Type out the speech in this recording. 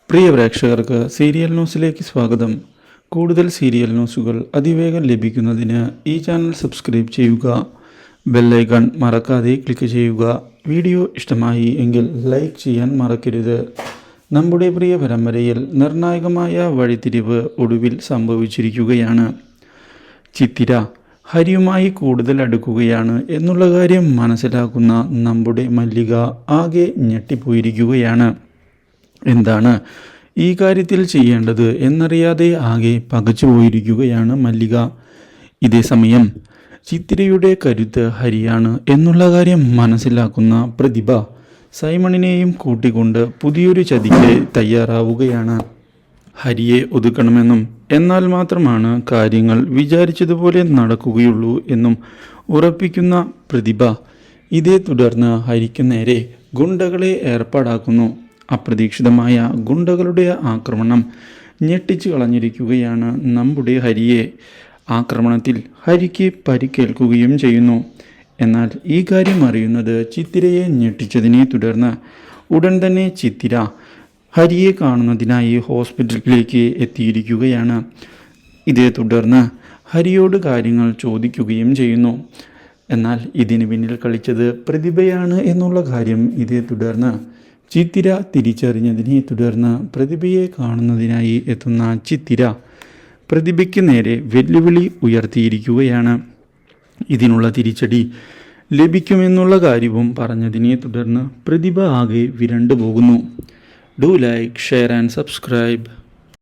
പ്രിയ പ്രേക്ഷകർക്ക് സീരിയൽ ന്യൂസിലേക്ക് സ്വാഗതം. കൂടുതൽ സീരിയൽ ന്യൂസുകൾ അതിവേഗം ലഭിക്കുന്നതിന് ഈ ചാനൽ സബ്സ്ക്രൈബ് ചെയ്യുക. ബെല്ലൈക്കൺ മറക്കാതെ ക്ലിക്ക് ചെയ്യുക. വീഡിയോ ഇഷ്ടമായി എങ്കിൽ ലൈക്ക് ചെയ്യാൻ മറക്കരുത്. നമ്മുടെ പ്രിയ പരമ്പരയിൽ നിർണായകമായ വഴിത്തിരിവ് ഒടുവിൽ സംഭവിച്ചിരിക്കുകയാണ്. ചിത്തിര ഹരിയുമായി കൂടുതൽ അടുക്കുകയാണ് എന്നുള്ള കാര്യം മനസ്സിലാക്കുന്ന നമ്മുടെ മല്ലിക ആകെ ഞെട്ടിപ്പോയിരിക്കുകയാണ്. എന്താണ് ഈ കാര്യത്തിൽ ചെയ്യേണ്ടത് എന്നറിയാതെ ആകെ പകച്ചു പോയിരിക്കുകയാണ് മല്ലിക. ഇതേസമയം ചിത്തിരയുടെ കരുത്ത് ഹരിയാണ് എന്നുള്ള കാര്യം മനസ്സിലാക്കുന്ന പ്രതിഭ സൈമണിനെയും കൂട്ടിക്കൊണ്ട് പുതിയൊരു ചതിക്ക് തയ്യാറാവുകയാണ്. ഹരിയെ ഒതുക്കണമെന്നും എന്നാൽ മാത്രമാണ് കാര്യങ്ങൾ വിചാരിച്ചതുപോലെ നടക്കുകയുള്ളൂ എന്നും ഉറപ്പിക്കുന്ന പ്രതിഭ ഇതേ തുടർന്ന് ഹരിക്ക് നേരെ ഗുണ്ടകളെ ഏർപ്പാടാക്കുന്നു. അപ്രതീക്ഷിതമായ ഗുണ്ടകളുടെ ആക്രമണം ഞെട്ടിച്ചു കളഞ്ഞിരിക്കുകയാണ് നമ്മുടെ ഹരിയെ. ആക്രമണത്തിൽ ഹരിക്ക് പരിക്കേൽക്കുകയും ചെയ്യുന്നു. എന്നാൽ ഈ കാര്യം അറിയുന്നത് ചിത്തിരയെ ഞെട്ടിച്ചതിനെ തുടർന്ന് ഉടൻ തന്നെ ചിത്തിര ഹരിയെ കാണുന്നതിനായി ഹോസ്പിറ്റലിലേക്ക് എത്തിയിരിക്കുകയാണ്. ഇതേ തുടർന്ന് ഹരിയോട് കാര്യങ്ങൾ ചോദിക്കുകയും ചെയ്യുന്നു. എന്നാൽ ഇതിന് പിന്നിൽ കളിച്ചത് പ്രതിഭയാണ് എന്നുള്ള കാര്യം ഇതേ തുടർന്ന് ചിത്തിര തിരിച്ചറിഞ്ഞതിനെ തുടർന്ന് പ്രതിഭയെ കാണുന്നതിനായി എത്തുന്ന ചിത്തിര പ്രതിഭയ്ക്ക് നേരെ വെല്ലുവിളി ഉയർത്തിയിരിക്കുകയാണ്. ഇതിനുള്ള തിരിച്ചടി ലഭിക്കുമെന്നുള്ള കാര്യവും പറഞ്ഞതിനെ തുടർന്ന് പ്രതിഭ ആകെ വിരണ്ടു പോകുന്നു. Do like, share and subscribe.